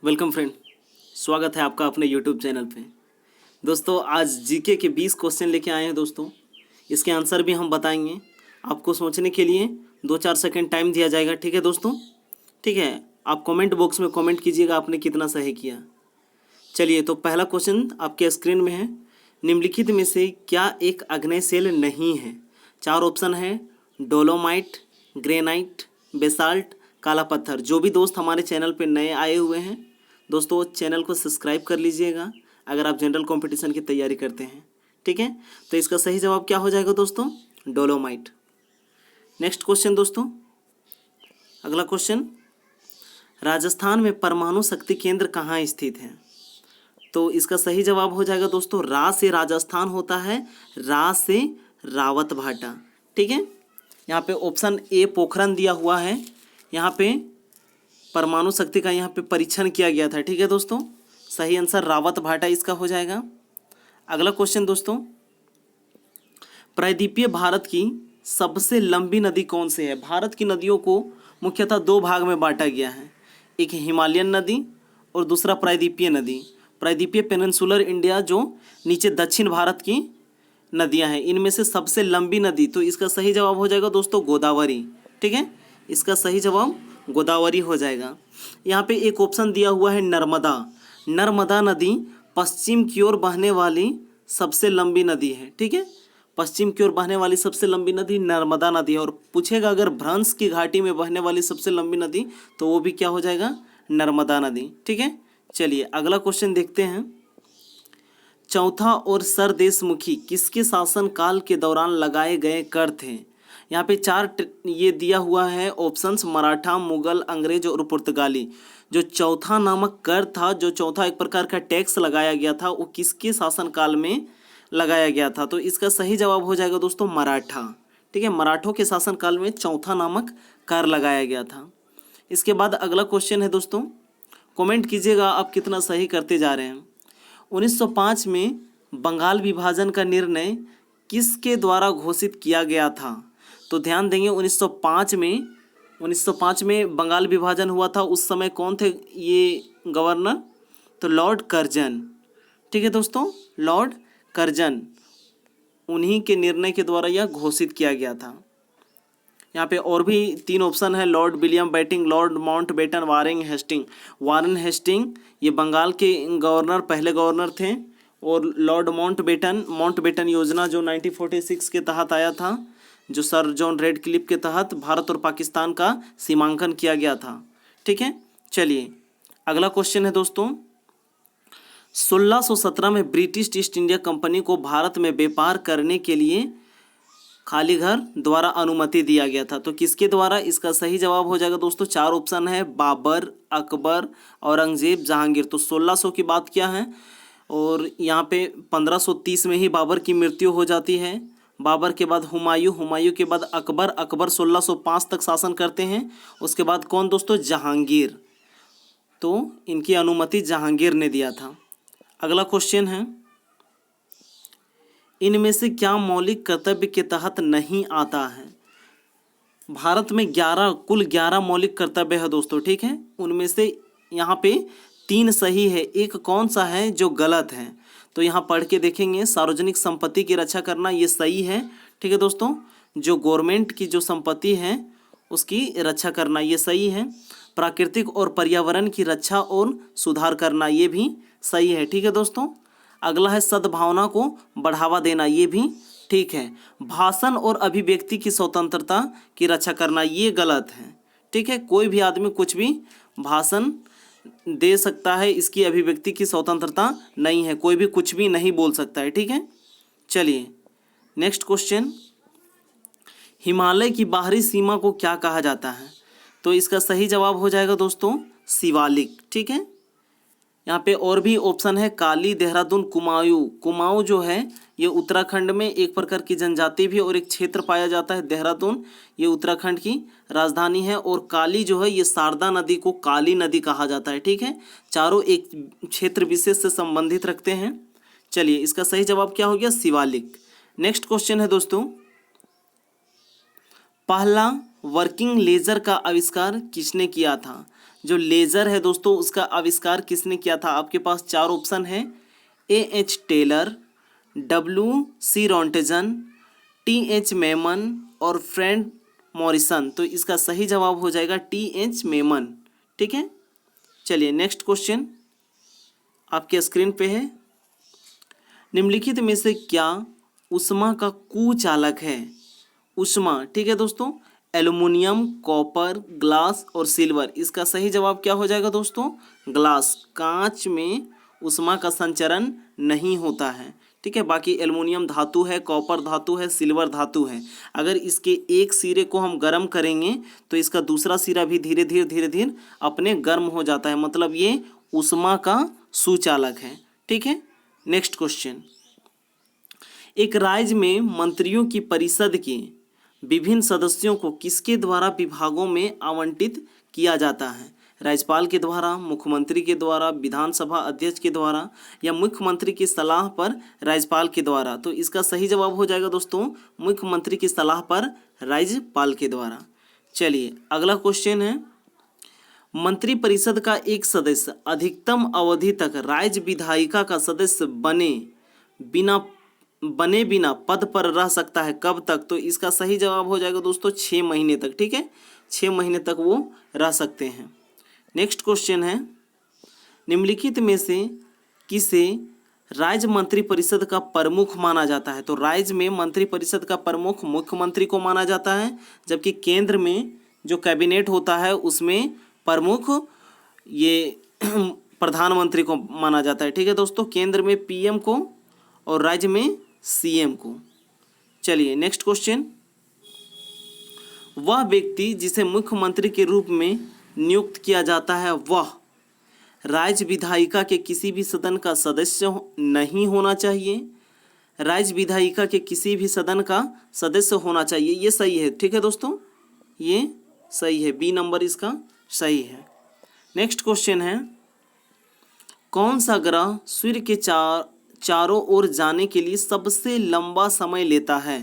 Welcome friend, स्वागत है आपका अपने यूट्यूब चैनल पे। दोस्तों आज जीके के 20 क्वेश्चन लेके आए हैं दोस्तों। इसके आंसर भी हम बताएंगे। आपको सोचने के लिए 2-4 सेकंड टाइम दिया जाएगा, ठीक है दोस्तों? ठीक है, आप कमेंट बॉक्स में कमेंट कीजिएगा आपने कितना सही किया। चलिए, तो पहला क्वेश्चन आपके स्क्रीन में है। निम्नलिखित में से क्या एक आग्नेयशिल नहीं है? 4 ऑप्शन है: डोलोमाइट, ग्रेनाइट, बेसाल्ट, काला पत्थर। जो भी दोस्त हमारे चैनल पे नए आए हुए हैं दोस्तों, चैनल को सब्सक्राइब कर लीजिएगा अगर आप जनरल कंपटीशन की तैयारी करते हैं, ठीक है? तो इसका सही जवाब क्या हो जाएगा दोस्तों? डोलोमाइट। नेक्स्ट क्वेश्चन दोस्तों, अगला क्वेश्चन, राजस्थान में परमाणु शक्ति केंद्र कहाँ स्थित है? तो इसका सही जवाब हो जाएगा दोस्तों, रा से राजस्थान होता है, रा से रावत भाटा, ठीक है? यहाँ पे ऑप्शन ए पोखरन दिया हुआ है। यहाँ पे परमाणु शक्ति का यहाँ पे परीक्षण किया गया था, ठीक है दोस्तों? सही आंसर रावत भाटा इसका हो जाएगा। अगला क्वेश्चन दोस्तों, प्रायद्वीपीय भारत की सबसे लंबी नदी कौन सी है? भारत की नदियों को मुख्यतः 2 भाग में बांटा गया है, एक हिमालयन नदी और दूसरा प्रायद्वीपीय नदी। प्रायद्वीपीय पेनिनसुलर इंडिया जो नीचे दक्षिण भारत की नदियां हैं, इनमें से सबसे लंबी नदी, तो इसका सही जवाब हो जाएगा दोस्तों गोदावरी, ठीक है? इसका सही जवाब गोदावरी हो जाएगा। यहाँ पे एक ऑप्शन दिया हुआ है नर्मदा। नर्मदा नदी पश्चिम की ओर बहने वाली सबसे लंबी नदी है, ठीक है? पश्चिम की ओर बहने वाली सबसे लंबी नदी नर्मदा नदी है। और पूछेगा अगर भ्रंश की घाटी में बहने वाली सबसे लंबी नदी, तो वो भी क्या हो जाएगा? नर्मदा नदी, ठीक है? चलिए अगला क्वेश्चन देखते हैं। चौथा और सरदेशमुखी किसके शासन काल के दौरान लगाए गए कर थे? यहाँ पे 4 ये दिया हुआ है ऑप्शंस, मराठा, मुगल, अंग्रेज और पुर्तगाली। जो चौथा नामक कर था, जो चौथा एक प्रकार का टैक्स लगाया गया था, वो किसके शासन काल में लगाया गया था? तो इसका सही जवाब हो जाएगा दोस्तों मराठा, ठीक है? मराठों के शासन काल में चौथा नामक कर लगाया गया था। इसके बाद अगला क्वेश्चन है दोस्तों, कमेंट कीजिएगा आप कितना सही करते जा रहे हैं। 1905 में बंगाल विभाजन का निर्णय किसके द्वारा घोषित किया गया था? तो ध्यान देंगे, 1905 में बंगाल विभाजन हुआ था। उस समय कौन थे ये गवर्नर? तो लॉर्ड कर्जन, ठीक है दोस्तों? लॉर्ड कर्जन, उन्हीं के निर्णय के द्वारा यह घोषित किया गया था। यहाँ पे और भी 3 ऑप्शन है: lord William Bentinck, lord Mountbatten, Warren Hasting. Warren Hasting ये बंगाल के गवर्नर, पहले गवर्नर थे। और लॉर्ड माउंटबेटन योजना जो 1946 के तहत आया था, जो सर जॉन रेडक्लिफ के तहत भारत और पाकिस्तान का सीमांकन किया गया था, ठीक है? चलिए अगला क्वेश्चन है दोस्तों, 1617 में ब्रिटिश ईस्ट इंडिया कंपनी को भारत में व्यापार करने के लिए खालीघर द्वारा अनुमति दिया गया था। तो किसके द्वारा? इसका सही जवाब हो जाएगा दोस्तों, 4 ऑप्शन है: बाबर, अकबर, औरंगजेब, जहांगीर। तो 1600 की बात क्या है, और यहाँ पे 1530 में ही बाबर की मृत्यु हो जाती है। बाबर के बाद हुमायूं, हुमायूं के बाद अकबर, अकबर 1605 तक शासन करते हैं। उसके बाद कौन दोस्तों? जहांगीर। तो इनकी अनुमति जहांगीर ने दिया था। अगला क्वेश्चन है, इनमें से क्या मौलिक कर्तव्य के तहत नहीं आता है? भारत में कुल 11 मौलिक कर्तव्य है दोस्तों, ठीक है? उनमें से यहाँ पे 3 सही है, एक कौन सा है जो गलत है? तो यहाँ पढ़ के देखेंगे। सार्वजनिक संपत्ति की रक्षा करना, ये सही है, ठीक है दोस्तों? जो गवर्नमेंट की जो संपत्ति है उसकी रक्षा करना, ये सही है। प्राकृतिक और पर्यावरण की रक्षा और सुधार करना, ये भी सही है, ठीक है दोस्तों? अगला है सद्भावना को बढ़ावा देना, ये भी ठीक है। भाषण और अभिव्यक्ति की स्वतंत्रता की रक्षा करना, ये गलत है, ठीक है? कोई भी आदमी कुछ भी भाषण दे सकता है, इसकी अभिव्यक्ति की स्वतंत्रता नहीं है, कोई भी कुछ भी नहीं बोल सकता है, ठीक है? चलिए नेक्स्ट क्वेश्चन, हिमालय की बाहरी सीमा को क्या कहा जाता है? तो इसका सही जवाब हो जाएगा दोस्तों शिवालिक, ठीक है? यहाँ पे और भी ऑप्शन है: काली, देहरादून, कुमाऊं। कुमाऊं जो है ये उत्तराखंड में एक प्रकार की जनजाति भी और एक क्षेत्र पाया जाता है। देहरादून ये उत्तराखंड की राजधानी है। और काली जो है ये शारदा नदी को काली नदी कहा जाता है, ठीक है? चारों एक क्षेत्र विशेष से संबंधित रखते हैं। चलिए इसका सही जवाब क्या हो गया? शिवालिक। नेक्स्ट क्वेश्चन है दोस्तों, पहला वर्किंग लेजर का आविष्कार किसने किया था? जो लेज़र है दोस्तों उसका आविष्कार किसने किया था? आपके पास चार ऑप्शन है, A.H. Taylor, W.C. Roentgen, T.H. Memon और फ्रेड मॉरिसन। तो इसका सही जवाब हो जाएगा T.H. मेमन। ठीक है, चलिए नेक्स्ट क्वेश्चन आपके स्क्रीन पे है। निम्नलिखित में से क्या ऊष्मा का कुचालक है? ऊष्मा, ठीक है दोस्तों, एल्युमिनियम, कॉपर, ग्लास और सिल्वर। इसका सही जवाब क्या हो जाएगा दोस्तों? ग्लास। कांच में ऊष्मा का संचरण नहीं होता है। ठीक है, बाकी एल्युमिनियम धातु है, कॉपर धातु है, सिल्वर धातु है। अगर इसके एक सिरे को हम गर्म करेंगे तो इसका दूसरा सिरा भी धीरे धीरे अपने गर्म हो जाता है, मतलब ये ऊष्मा का सुचालक है। ठीक है, नेक्स्ट क्वेश्चन। एक राज्य में मंत्रियों की परिषद के विभिन्न सदस्यों को किसके द्वारा विभागों में आवंटित किया जाता है? राज्यपाल के द्वारा, मुख्यमंत्री के द्वारा, विधानसभा अध्यक्ष के द्वारा या मुख्यमंत्री की सलाह पर राज्यपाल के द्वारा। तो इसका सही जवाब हो जाएगा दोस्तों मुख्यमंत्री की सलाह पर राज्यपाल के द्वारा। चलिए अगला क्वेश्चन है, मंत्रिपरिषद का एक सदस्य अधिकतम अवधि तक राज्य विधायिका का सदस्य बने बिना पद पर रह सकता है, कब तक? तो इसका सही जवाब हो जाएगा दोस्तों 6 महीने तक। ठीक है, 6 महीने तक वो रह सकते हैं। नेक्स्ट क्वेश्चन है, निम्नलिखित में से किसे राज्य मंत्रिपरिषद का प्रमुख माना जाता है? तो राज्य में मंत्रिपरिषद का प्रमुख मुख्यमंत्री को माना जाता है, जबकि केंद्र में जो कैबिनेट होता है उसमें प्रमुख ये प्रधानमंत्री को माना जाता है। ठीक है दोस्तों, केंद्र में PM को और राज्य में CM को। चलिए नेक्स्ट क्वेश्चन, वह व्यक्ति जिसे मुख्यमंत्री के रूप में नियुक्त किया जाता है वह राज्य विधायिका के किसी भी सदन का सदस्य नहीं होना चाहिए। राज्य विधायिका के किसी भी सदन का सदस्य होना चाहिए, ये सही है। ठीक है दोस्तों, ये सही है, B नंबर इसका सही है। नेक्स्ट क्वेश्चन है, कौन सा ग्रह सूर्य के चारों ओर जाने के लिए सबसे लंबा समय लेता है?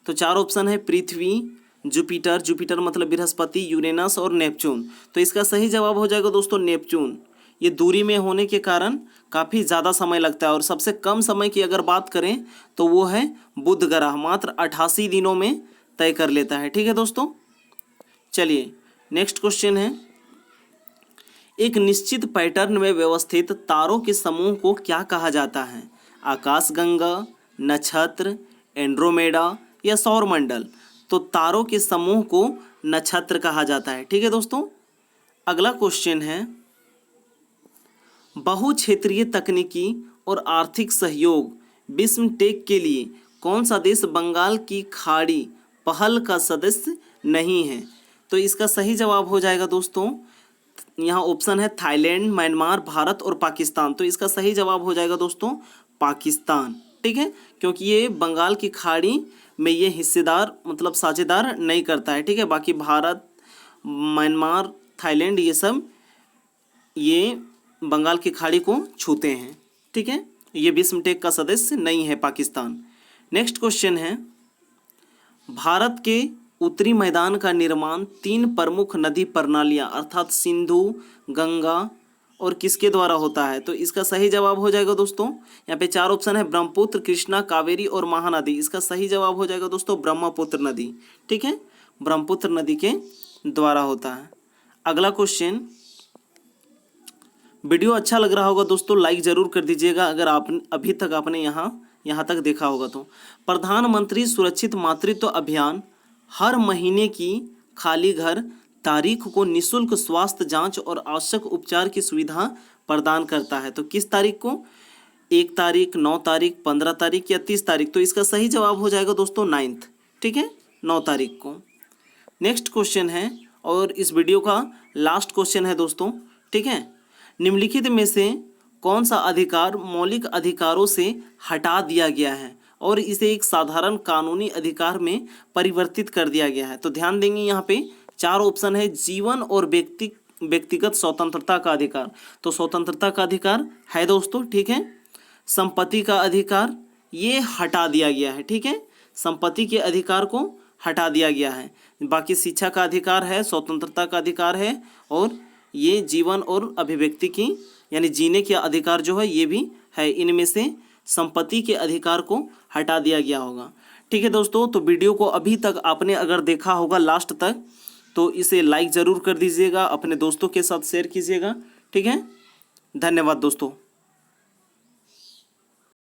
तो चार ऑप्शन है, पृथ्वी, जुपिटर मतलब बृहस्पति, यूरेनस और नेपच्यून। तो इसका सही जवाब हो जाएगा दोस्तों नेपच्यून। ये दूरी में होने के कारण काफ़ी ज़्यादा समय लगता है, और सबसे कम समय की अगर बात करें तो वो है बुध ग्रह, मात्र 88 दिनों में तय कर लेता है। ठीक है दोस्तों, चलिए नेक्स्ट क्वेश्चन है, एक निश्चित पैटर्न में व्यवस्थित तारों के समूह को क्या कहा जाता है? आकाशगंगा, नक्षत्र, एंड्रोमेडा या सौरमंडल? तो तारों के समूह को नक्षत्र कहा जाता है। ठीक है दोस्तों, अगला क्वेश्चन है, बहुक्षेत्रीय तकनीकी और आर्थिक सहयोग बिस्मटेक के लिए कौन सा देश बंगाल की खाड़ी पहल का सदस्य नहीं है? तो इसका सही जवाब हो जाएगा दोस्तों, यहाँ ऑप्शन है थाईलैंड, म्यांमार, भारत और पाकिस्तान। तो इसका सही जवाब हो जाएगा दोस्तों पाकिस्तान। ठीक है, क्योंकि ये बंगाल की खाड़ी में ये हिस्सेदार मतलब साझेदार नहीं करता है। ठीक है, बाकी भारत, म्यांमार, थाईलैंड ये सब ये बंगाल की खाड़ी को छूते हैं। ठीक है, ये बिस्मटेक का सदस्य नहीं है पाकिस्तान। नेक्स्ट क्वेश्चन है, भारत के उत्तरी मैदान का निर्माण 3 प्रमुख नदी प्रणालियां अर्थात सिंधु, गंगा और किसके द्वारा होता है? तो इसका सही जवाब हो जाएगा दोस्तों, यहाँ पे 4 ऑप्शन है, ब्रह्मपुत्र, कृष्णा, कावेरी और महानदी। इसका सही जवाब हो जाएगा दोस्तों ब्रह्मपुत्र नदी। ठीक है, ब्रह्मपुत्र नदी के द्वारा होता है। अगला क्वेश्चन, वीडियो अच्छा लग रहा होगा दोस्तों लाइक ज़रूर कर दीजिएगा अगर आप अभी तक आपने यहाँ तक देखा होगा तो। प्रधानमंत्री सुरक्षित मातृत्व अभियान हर महीने की खाली घर तारीख को निःशुल्क स्वास्थ्य जांच और आवश्यक उपचार की सुविधा प्रदान करता है। तो किस तारीख को? 1 तारीख, 9 तारीख, 15 तारीख या 30 तारीख? तो इसका सही जवाब हो जाएगा दोस्तों 9th। ठीक है, 9 तारीख को। नेक्स्ट क्वेश्चन है और इस वीडियो का लास्ट क्वेश्चन है दोस्तों। ठीक है, निम्नलिखित में से कौन सा अधिकार मौलिक अधिकारों से हटा दिया गया है और इसे एक साधारण कानूनी अधिकार में परिवर्तित कर दिया गया है? तो ध्यान देंगे, यहाँ पे 4 ऑप्शन है, जीवन और व्यक्तिगत स्वतंत्रता का अधिकार। तो स्वतंत्रता का अधिकार है दोस्तों। ठीक है, संपत्ति का अधिकार ये हटा दिया गया है। ठीक है, संपत्ति के अधिकार को हटा दिया गया है। बाकी शिक्षा का अधिकार है, स्वतंत्रता का अधिकार है और ये जीवन और अभिव्यक्ति की यानी जीने के अधिकार जो है ये भी है। इनमें से संपत्ति के अधिकार को हटा दिया गया होगा। ठीक है दोस्तों, तो वीडियो को अभी तक आपने अगर देखा होगा लास्ट तक तो इसे लाइक ज़रूर कर दीजिएगा, अपने दोस्तों के साथ शेयर कीजिएगा। ठीक है, धन्यवाद दोस्तों।